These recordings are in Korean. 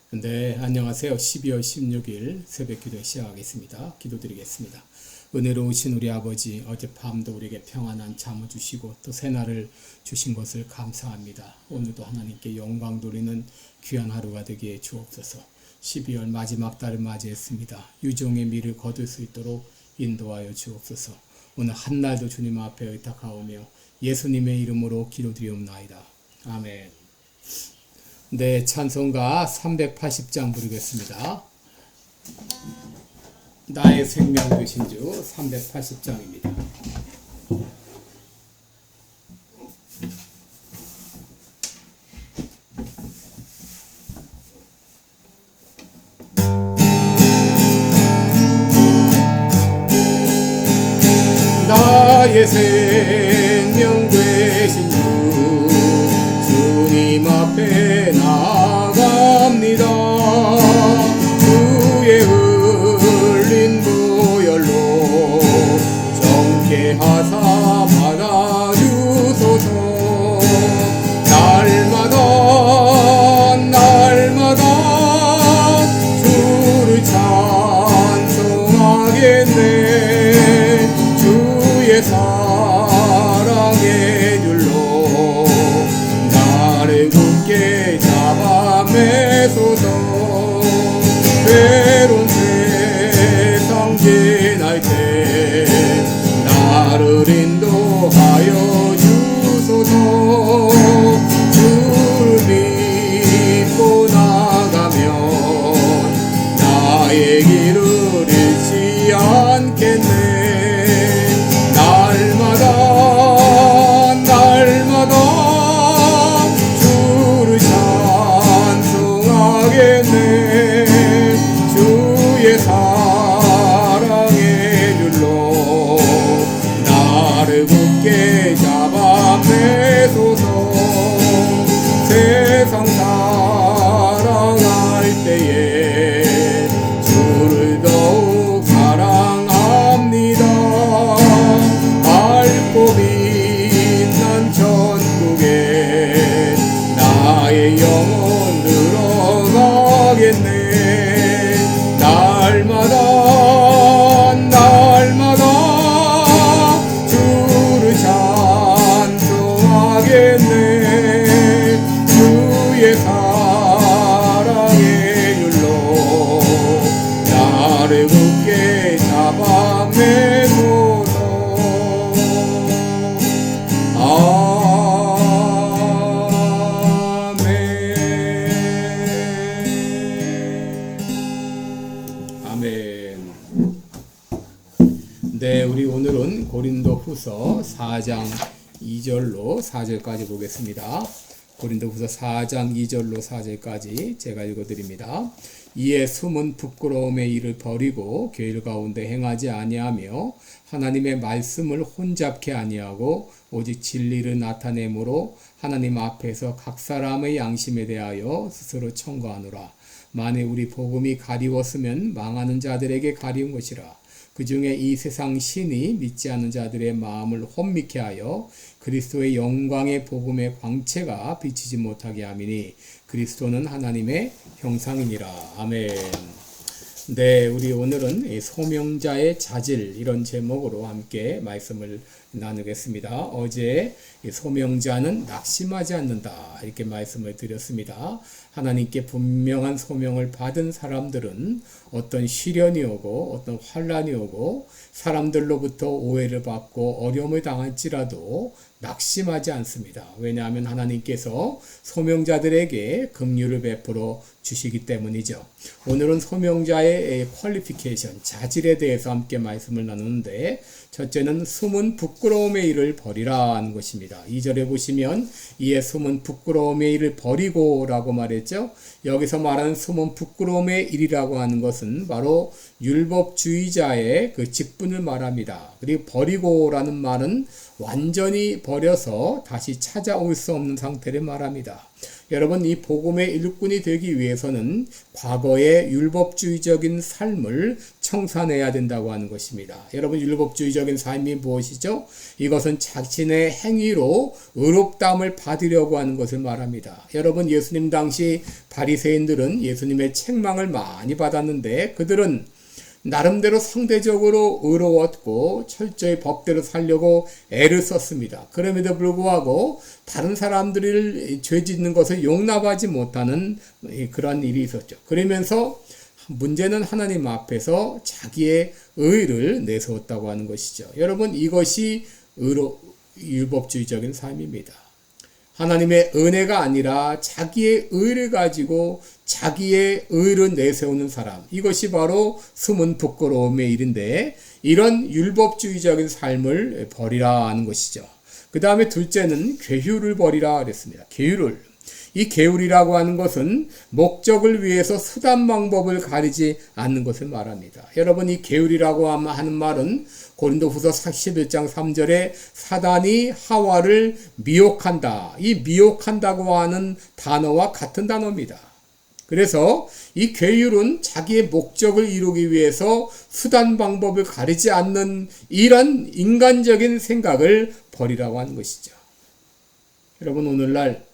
네, 안녕하세요. 12월 16일 새벽 기도 시작하겠습니다. 기도드리겠습니다. 은혜로우신 우리 아버지, 어젯밤도 우리에게 평안한 잠을 주시고 또 새날을 주신 것을 감사합니다. 오늘도 하나님께 영광 돌리는 귀한 하루가 되게 주옵소서. 12월 마지막 달을 맞이했습니다. 유종의 미를 거둘 수 있도록 인도하여 주옵소서. 오늘 한날도 주님 앞에 의탁하오며 예수님의 이름으로 기도드리옵나이다. 아멘. 네, 찬송가 380장 부르겠습니다. 나의 생명 되신 주 380장입니다. 나의 생명 되신 주 주님 앞에 나갑니다. 주의 흘린 보혈로 정케 하사 받아주소서. 날마다 주를 찬송하겠네. 주의 사랑의 줄로 나를 굳게 잡아매소서. 괴로운 세상 지날 때 나를 인도하여 주소서. 주를 믿고 나가면 나의 길을 잃지 않겠네. 날마다 주를 찬송하겠네. 주의 사랑의 줄로 나를 굳게 잡아매소서. 세상 사랑할 때에 주를 더욱 사랑합니다. 밝고 빛난 천국에 나의 영혼 들어가겠네. 날마다 주를 찬송하겠네. 주의 사랑의 줄로 나를 굳게 잡아매소서. 아멘. 네, 우리 오늘은 고린도후서 4장 2절로 4절까지 보겠습니다. 고린도후서 4장 2절로 4절까지 제가 읽어드립니다. 이에 숨은 부끄러움의 일을 버리고 교일 가운데 행하지 아니하며 하나님의 말씀을 혼잡케 아니하고 오직 진리를 나타내므로 하나님 앞에서 각 사람의 양심에 대하여 스스로 청구하노라. 만일 우리 복음이 가리웠으면 망하는 자들에게 가리운 것이라. 그 중에 이 세상 신이 믿지 않는 자들의 마음을 혼미케 하여 그리스도의 영광의 복음의 광채가 비치지 못하게 함이니 그리스도는 하나님의 형상이니라. 아멘. 네, 우리 오늘은 소명자의 자질 이런 제목으로 함께 말씀을 나누겠습니다. 어제 소명자는 낙심하지 않는다 이렇게 말씀을 드렸습니다. 하나님께 분명한 소명을 받은 사람들은 어떤 시련이 오고 어떤 환란이 오고 사람들로부터 오해를 받고 어려움을 당할지라도 낙심하지 않습니다. 왜냐하면 하나님께서 소명자들에게 긍휼을 베풀어 주시기 때문이죠. 오늘은 소명자의 퀄리피케이션, 자질에 대해서 함께 말씀을 나누는데 첫째는 숨은 부끄러움의 일을 버리라 하는 것입니다. 2절에 보시면 이에 숨은 부끄러움의 일을 버리고 라고 말했죠. 여기서 말하는 숨은 부끄러움의 일이라고 하는 것은 바로 율법주의자의 그 직분을 말합니다. 그리고 버리고 라는 말은 완전히 버려서 다시 찾아올 수 없는 상태를 말합니다. 여러분, 이 복음의 일꾼이 되기 위해서는 과거의 율법주의적인 삶을 청산해야 된다고 하는 것입니다. 여러분, 율법주의적인 삶이 무엇이죠? 이것은 자신의 행위로 의롭다함을 받으려고 하는 것을 말합니다. 여러분, 예수님 당시 바리새인들은 예수님의 책망을 많이 받았는데 그들은 나름대로 상대적으로 의로웠고 철저히 법대로 살려고 애를 썼습니다. 그럼에도 불구하고 다른 사람들을 죄 짓는 것을 용납하지 못하는 그런 일이 있었죠. 그러면서 문제는 하나님 앞에서 자기의 의를 내세웠다고 하는 것이죠. 여러분, 이것이 율법주의적인 삶입니다. 하나님의 은혜가 아니라 자기의 의를 가지고 자기의 의를 내세우는 사람, 이것이 바로 숨은 부끄러움의 일인데 이런 율법주의적인 삶을 버리라 하는 것이죠. 그 다음에 둘째는 계율을 버리라 그랬습니다. 계율을. 이 계율이라고 하는 것은 목적을 위해서 수단 방법을 가리지 않는 것을 말합니다. 여러분, 이 계율이라고 하는 말은 고린도후서 11장 3절에 사단이 하와를 미혹한다. 이 미혹한다고 하는 단어와 같은 단어입니다. 그래서 이 계율은 자기의 목적을 이루기 위해서 수단 방법을 가리지 않는 이런 인간적인 생각을 버리라고 하는 것이죠. 여러분, 오늘날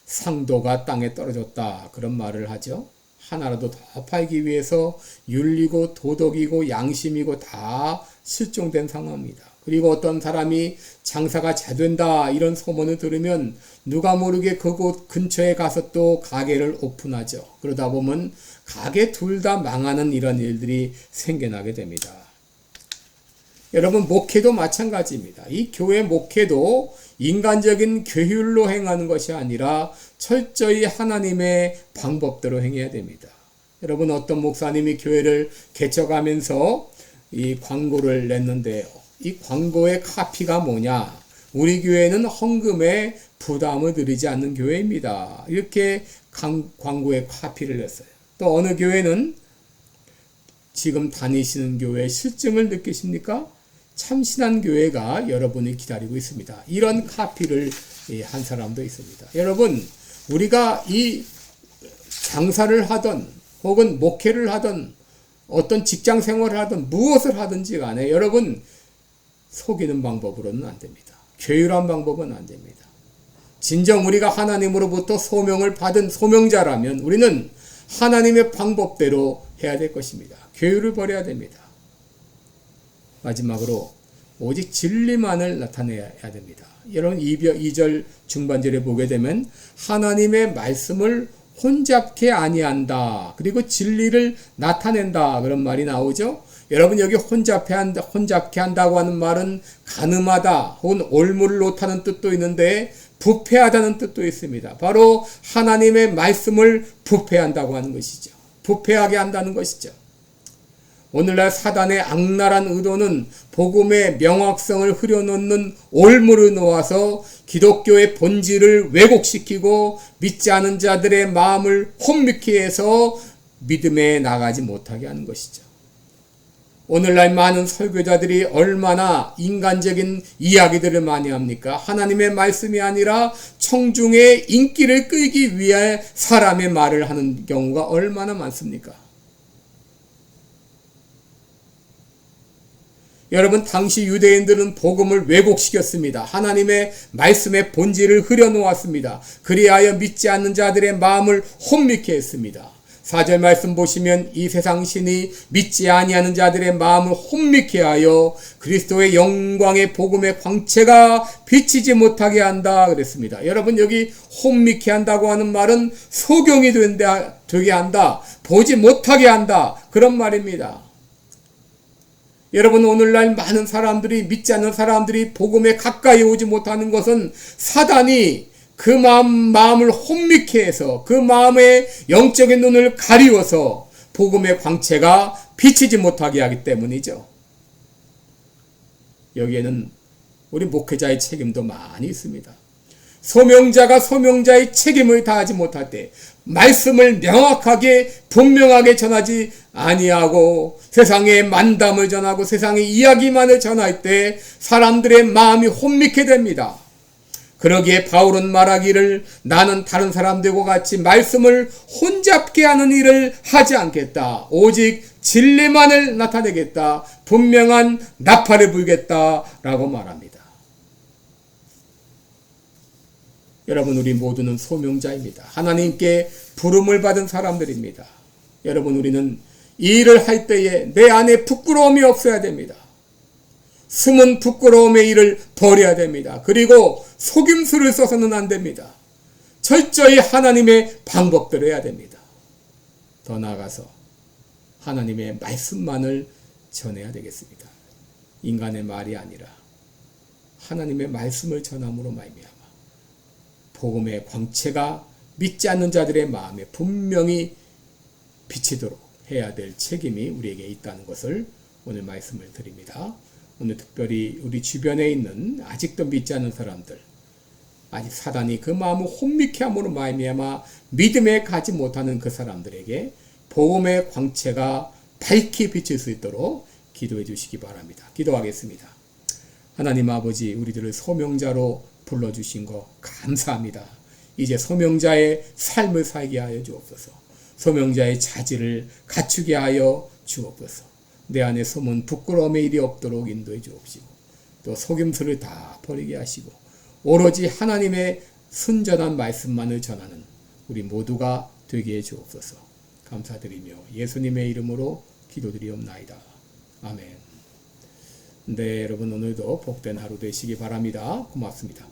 상도가 땅에 떨어졌다, 그런 말을 하죠. 하나라도 더 팔기 위해서 윤리고 도덕이고 양심이고 다 실종된 상황입니다. 그리고 어떤 사람이 장사가 잘 된다 이런 소문을 들으면 누가 모르게 그곳 근처에 가서 또 가게를 오픈하죠. 그러다 보면 가게 둘 다 망하는 이런 일들이 생겨나게 됩니다. 여러분, 목회도 마찬가지입니다. 이 교회 목회도 인간적인 계율로 행하는 것이 아니라 철저히 하나님의 방법대로 행해야 됩니다. 여러분, 어떤 목사님이 교회를 개척하면서 이 광고를 냈는데요. 이 광고의 카피가 뭐냐? 우리 교회는 헌금에 부담을 드리지 않는 교회입니다. 이렇게 광고의 카피를 냈어요. 또 어느 교회는 지금 다니시는 교회의 실증을 느끼십니까? 참신한 교회가 여러분을 기다리고 있습니다. 이런 카피를 한 사람도 있습니다. 여러분, 우리가 이 장사를 하던 혹은 목회를 하던 어떤 직장 생활을 하든 무엇을 하든지 간에 여러분, 속이는 방법으로는 안 됩니다. 괴율한 방법은 안 됩니다. 진정 우리가 하나님으로부터 소명을 받은 소명자라면 우리는 하나님의 방법대로 해야 될 것입니다. 괴율을 버려야 됩니다. 마지막으로 오직 진리만을 나타내야 됩니다. 여러분, 2절 중반절에 보게 되면 하나님의 말씀을 혼잡케 아니한다. 그리고 진리를 나타낸다. 그런 말이 나오죠. 여러분, 여기 혼잡케 한다고 하는 말은 가늠하다 혹은 올무를 놓다는 뜻도 있는데 부패하다는 뜻도 있습니다. 바로 하나님의 말씀을 부패한다고 하는 것이죠. 부패하게 한다는 것이죠. 오늘날 사단의 악랄한 의도는 복음의 명확성을 흐려놓는 올무를 놓아서 기독교의 본질을 왜곡시키고 믿지 않은 자들의 마음을 혼미케 해서 믿음에 나가지 못하게 하는 것이죠. 오늘날 많은 설교자들이 얼마나 인간적인 이야기들을 많이 합니까? 하나님의 말씀이 아니라 청중의 인기를 끌기 위해 사람의 말을 하는 경우가 얼마나 많습니까? 여러분, 당시 유대인들은 복음을 왜곡시켰습니다. 하나님의 말씀의 본질을 흐려놓았습니다. 그리하여 믿지 않는 자들의 마음을 혼미케 했습니다. 4절 말씀 보시면 이 세상 신이 믿지 아니하는 자들의 마음을 혼미케 하여 그리스도의 영광의 복음의 광채가 비치지 못하게 한다 그랬습니다. 여러분, 여기 혼미케 한다고 하는 말은 소경이 되게 한다, 보지 못하게 한다, 그런 말입니다. 여러분, 오늘날 많은 사람들이, 믿지 않는 사람들이 복음에 가까이 오지 못하는 것은 사단이 그 마음을 혼미케 해서 그 마음의 영적인 눈을 가리워서 복음의 광채가 비치지 못하게 하기 때문이죠. 여기에는 우리 목회자의 책임도 많이 있습니다. 소명자가 소명자의 책임을 다하지 못할 때 말씀을 명확하게 분명하게 전하지 아니하고 세상에 만담을 전하고 세상의 이야기만을 전할 때 사람들의 마음이 혼미케 됩니다. 그러기에 바울은 말하기를 나는 다른 사람들과 같이 말씀을 혼잡게 하는 일을 하지 않겠다. 오직 진리만을 나타내겠다. 분명한 나팔을 불겠다. 라고 말합니다. 여러분, 우리 모두는 소명자입니다. 하나님께 부름을 받은 사람들입니다. 여러분, 우리는 이 일을 할 때에 내 안에 부끄러움이 없어야 됩니다. 숨은 부끄러움의 일을 버려야 됩니다. 그리고 속임수를 써서는 안 됩니다. 철저히 하나님의 방법대로 해야 됩니다. 더 나아가서 하나님의 말씀만을 전해야 되겠습니다. 인간의 말이 아니라 하나님의 말씀을 전함으로 말미암아 복음의 광채가 믿지 않는 자들의 마음에 분명히 비치도록 해야 될 책임이 우리에게 있다는 것을 오늘 말씀을 드립니다. 오늘 특별히 우리 주변에 있는 아직도 믿지 않는 사람들, 아직 사단이 그 마음을 혼미케 함으로 말미암아 믿음에 가지 못하는 그 사람들에게 복음의 광채가 밝히 비칠 수 있도록 기도해 주시기 바랍니다. 기도하겠습니다. 하나님 아버지, 우리들을 소명자로 불러주신 거 감사합니다. 이제 소명자의 삶을 살게 하여 주옵소서. 소명자의 자질을 갖추게 하여 주옵소서. 내 안에 숨은 부끄러움의 일이 없도록 인도해 주옵시고, 또 속임수를 다 버리게 하시고 오로지 하나님의 순전한 말씀만을 전하는 우리 모두가 되게 해 주옵소서. 감사드리며 예수님의 이름으로 기도드리옵나이다. 아멘. 네, 여러분, 오늘도 복된 하루 되시기 바랍니다. 고맙습니다.